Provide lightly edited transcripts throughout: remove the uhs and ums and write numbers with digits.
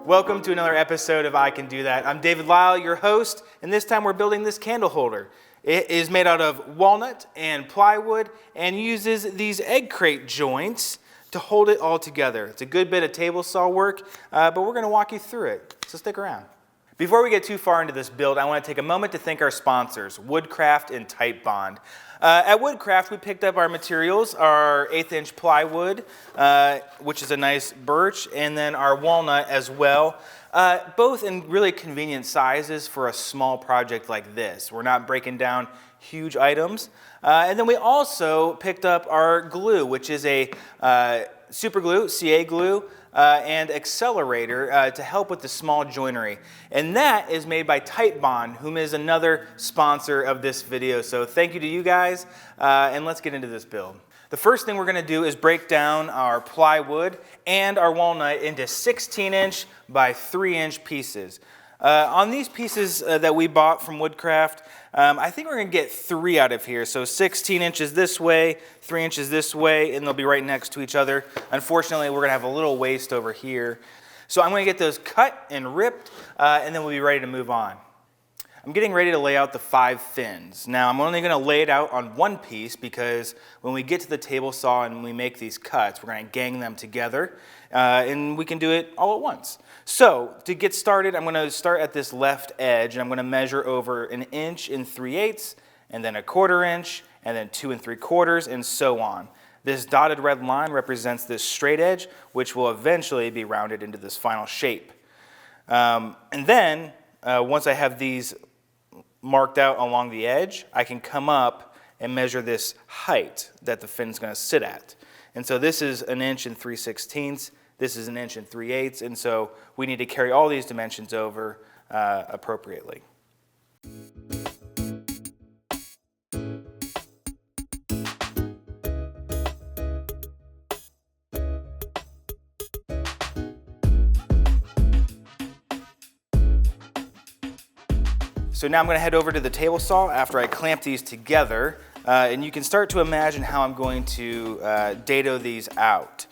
Welcome to another episode of I Can Do That. I'm David Lyle, your host, and this time we're building this candle holder. It is made out of walnut and plywood and uses these egg crate joints to hold it all together. It's a good bit of table saw work, but we're going to walk you through it, so stick around. Before we get too far into this build, I want to take a moment to thank our sponsors, Woodcraft and Type Bond. At Woodcraft, we picked up our materials, our 1/8-inch plywood, which is a nice birch, and then our walnut as well, both in really convenient sizes for a small project like this. We're not breaking down huge items. And then we also picked up our glue, which is a super glue, CA glue, and accelerator to help with the small joinery. And that is made by Type Bond, whom is another sponsor of this video. So thank you to you guys, and let's get into this build. The first thing we're going to do is break down our plywood and our walnut into 16-inch by 3-inch pieces. On these pieces that we bought from Woodcraft, I think we're going to get 3 out of here. So 16 inches this way, 3 inches this way, and they'll be right next to each other. Unfortunately, we're going to have a little waste over here. So I'm going to get those cut and ripped, and then we'll be ready to move on. I'm getting ready to lay out the 5 fins. Now, I'm only going to lay it out on one piece because when we get to the table saw and we make these cuts, we're going to gang them together, and we can do it all at once. So, to get started, I'm going to start at this left edge, and I'm going to measure over 1 inch and 3/8, and then 1/4 inch, and then 2 3/4, and so on. This dotted red line represents this straight edge, which will eventually be rounded into this final shape. And then, once I have these marked out along the edge, I can come up and measure this height that the fin's going to sit at. And so this is 1 inch and 3/16, this is 1 inch and 3/8, and so we need to carry all these dimensions over appropriately. So now I'm going to head over to the table saw after I clamp these together, and you can start to imagine how I'm going to dado these out.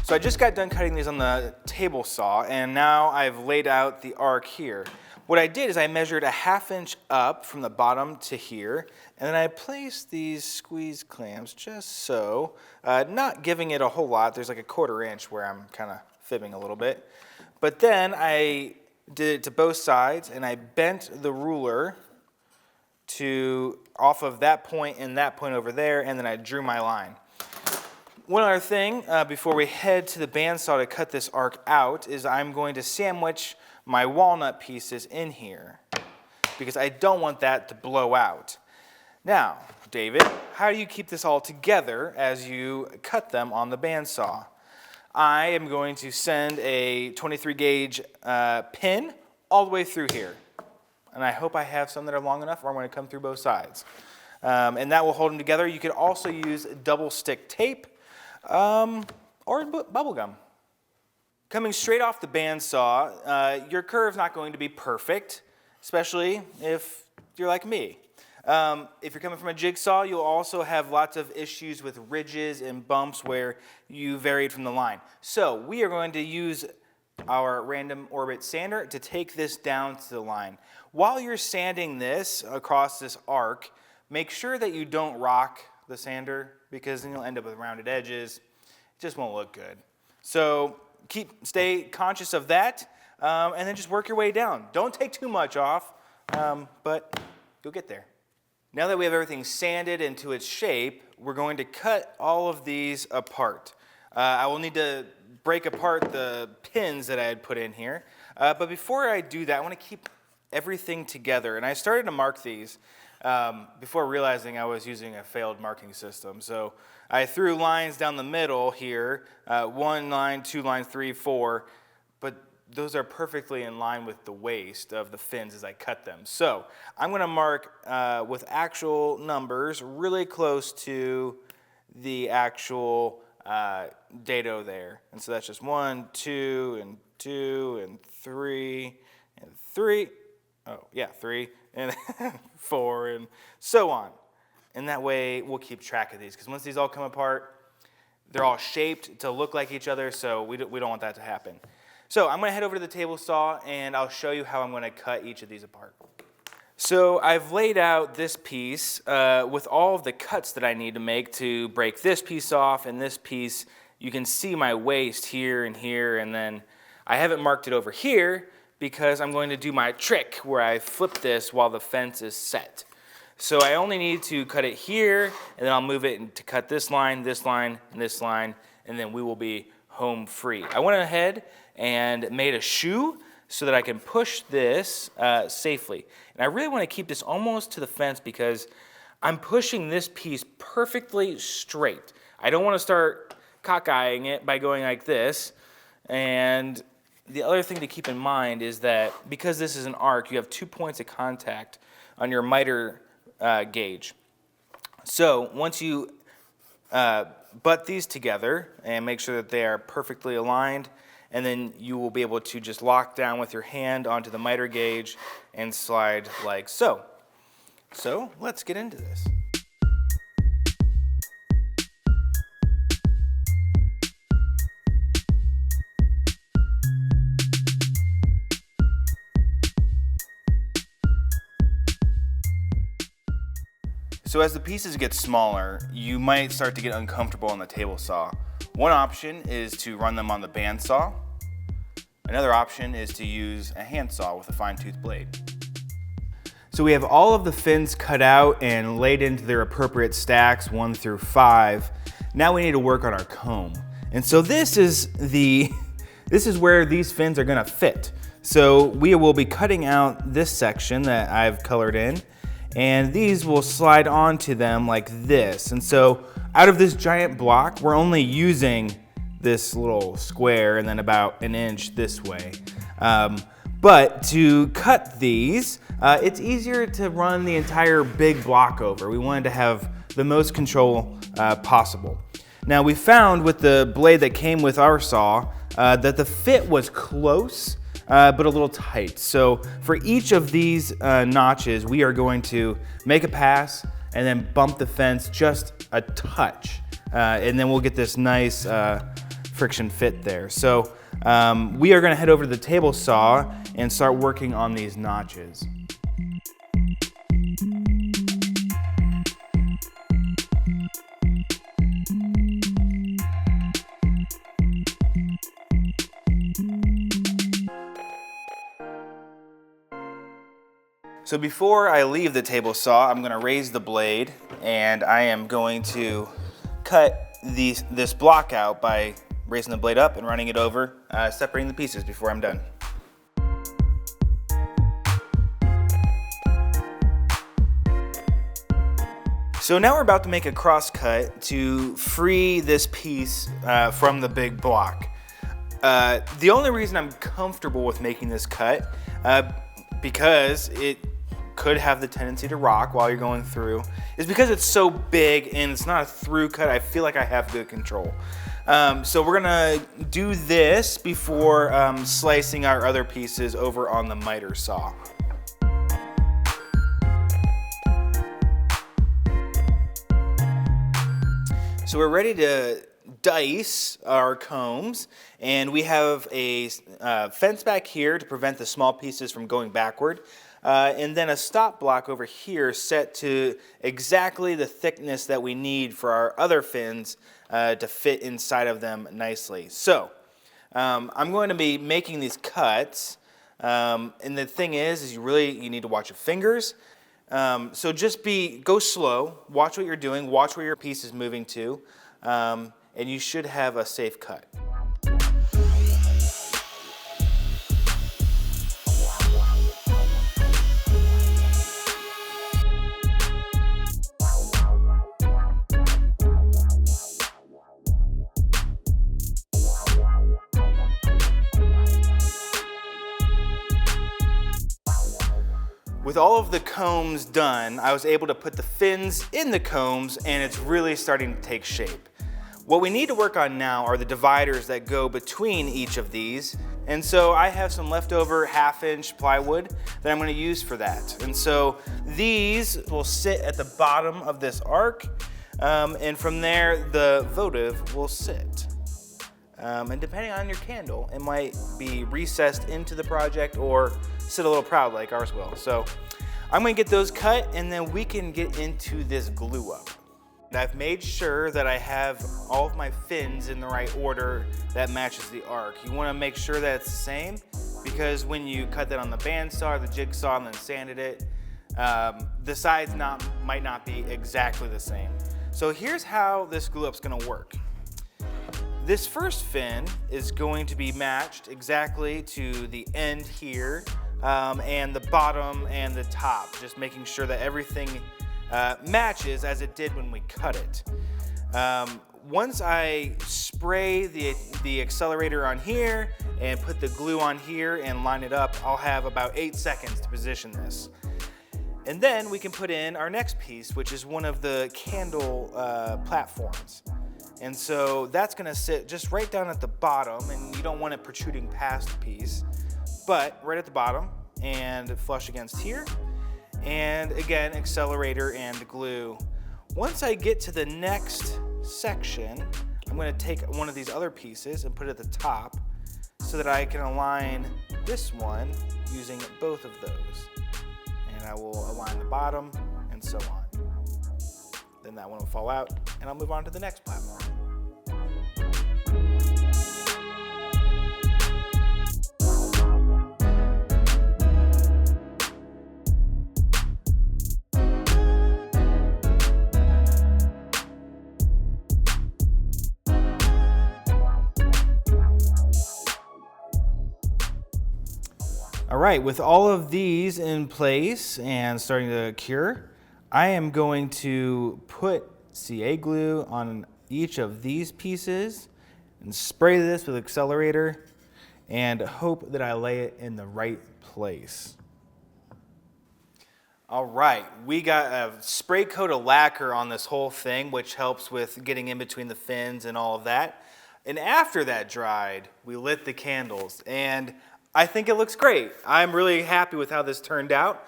So I just got done cutting these on the table saw, and now I've laid out the arc here. What I did is I measured 1/2 inch up from the bottom to here, and then I placed these squeeze clamps just so, not giving it a whole lot. There's like 1/4 inch where I'm kind of fibbing a little bit. But then I did it to both sides, and I bent the ruler to off of that point and that point over there, and then I drew my line. One other thing before we head to the bandsaw to cut this arc out is I'm going to sandwich my walnut pieces in here because I don't want that to blow out. Now, David, how do you keep this all together as you cut them on the bandsaw? I am going to send a 23 gauge pin all the way through here. And I hope I have some that are long enough or I'm going to come through both sides. And that will hold them together. You could also use double stick tape or bubble gum. Coming straight off the bandsaw, your curve's not going to be perfect, especially if you're like me. If you're coming from a jigsaw, you'll also have lots of issues with ridges and bumps where you varied from the line. So we are going to use our random orbit sander to take this down to the line. While you're sanding this across this arc, make sure that you don't rock the sander because then you'll end up with rounded edges. It just won't look good. So stay conscious of that, and then just work your way down. Don't take too much off, but you'll get there. Now that we have everything sanded into its shape, we're going to cut all of these apart. I will need to break apart the pins that I had put in here, but before I do that, I want to keep everything together, and I started to mark these before realizing I was using a failed marking system. So I threw lines down the middle here, 1 line, 2 lines, 3, 4, but those are perfectly in line with the waist of the fins as I cut them. So I'm going to mark with actual numbers really close to the actual dado there. And so that's just 1, 2, and 2, and 3, and 3. Oh, yeah, 3, and 4, and so on. And that way we'll keep track of these, because once these all come apart, they're all shaped to look like each other, so we don't want that to happen. So I'm going to head over to the table saw, and I'll show you how I'm going to cut each of these apart. So I've laid out this piece with all of the cuts that I need to make to break this piece off, and this piece, you can see my waist here, and then I haven't marked it over here because I'm going to do my trick where I flip this while the fence is set. So I only need to cut it here, and then I'll move it to cut this line, and this line, and then we will be home free. I went ahead and made a shoe so that I can push this safely. And I really want to keep this almost to the fence because I'm pushing this piece perfectly straight. I don't want to start cockeying it by going like this. And the other thing to keep in mind is that because this is an arc, you have 2 points of contact on your miter gauge. So once you butt these together and make sure that they are perfectly aligned, and then you will be able to just lock down with your hand onto the miter gauge and slide like so. So let's get into this. So as the pieces get smaller, you might start to get uncomfortable on the table saw. One option is to run them on the bandsaw. Another option is to use a handsaw with a fine-tooth blade. So we have all of the fins cut out and laid into their appropriate stacks, 1 through 5. Now we need to work on our comb. And so this is where these fins are gonna fit. So we will be cutting out this section that I've colored in, and these will slide onto them like this. And so out of this giant block, we're only using this little square and then about 1 inch this way. But to cut these, it's easier to run the entire big block over. We wanted to have the most control possible. Now we found with the blade that came with our saw that the fit was close, but a little tight. So for each of these notches, we are going to make a pass and then bump the fence just a touch. And then we'll get this nice friction fit there. So we are gonna head over to the table saw and start working on these notches. So before I leave the table saw, I'm gonna raise the blade, and I am going to cut this block out by raising the blade up and running it over, separating the pieces before I'm done. So now we're about to make a cross cut to free this piece from the big block. The only reason I'm comfortable with making this cut, because it could have the tendency to rock while you're going through, is because it's so big and it's not a through cut. I feel like I have good control. So we're gonna do this before slicing our other pieces over on the miter saw. So we're ready to dice our combs, and we have a fence back here to prevent the small pieces from going backward, and then a stop block over here set to exactly the thickness that we need for our other fins to fit inside of them nicely. So I'm going to be making these cuts, and the thing is you need to watch your fingers. So just go slow, watch what you're doing, watch where your piece is moving to, and you should have a safe cut. with all of the combs done, I was able to put the fins in the combs, and it's really starting to take shape. What we need to work on now are the dividers that go between each of these. And so I have some leftover 1/2-inch plywood that I'm going to use for that. And so these will sit at the bottom of this arc, and from there the votive will sit. And depending on your candle, it might be recessed into the project or sit a little proud like ours will. So I'm going to get those cut, and then we can get into this glue up. I've made sure that I have all of my fins in the right order that matches the arc. You want to make sure that it's the same, because when you cut that on the bandsaw or the jigsaw and then sanded it, the sides might not be exactly the same. So here's how this glue up's going to work. This first fin is going to be matched exactly to the end here, and the bottom and the top, just making sure that everything matches as it did when we cut it. Once I spray the accelerator on here and put the glue on here and line it up, I'll have about 8 seconds to position this. And then we can put in our next piece, which is one of the candle platforms. And so that's gonna sit just right down at the bottom, and you don't want it protruding past the piece, but right at the bottom and flush against here. And again, accelerator and glue. Once I get to the next section, I'm going to take one of these other pieces and put it at the top so that I can align this one using both of those. And I will align the bottom and so on. Then that one will fall out, and I'll move on to the next platform. All right, with all of these in place and starting to cure, I am going to put CA glue on each of these pieces and spray this with accelerator and hope that I lay it in the right place. All right, we got a spray coat of lacquer on this whole thing, which helps with getting in between the fins and all of that. And after that dried, we lit the candles, and I think it looks great. I'm really happy with how this turned out.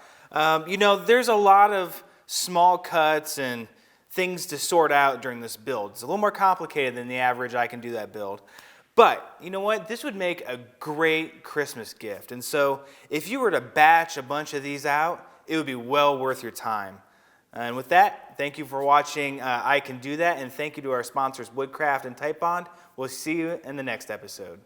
You know, there's a lot of small cuts and things to sort out during this build. It's a little more complicated than the average I can do that build. But you know what? This would make a great Christmas gift. And so if you were to batch a bunch of these out, it would be well worth your time. And with that, thank you for watching I Can Do That, and thank you to our sponsors Woodcraft and Type Bond. We'll see you in the next episode.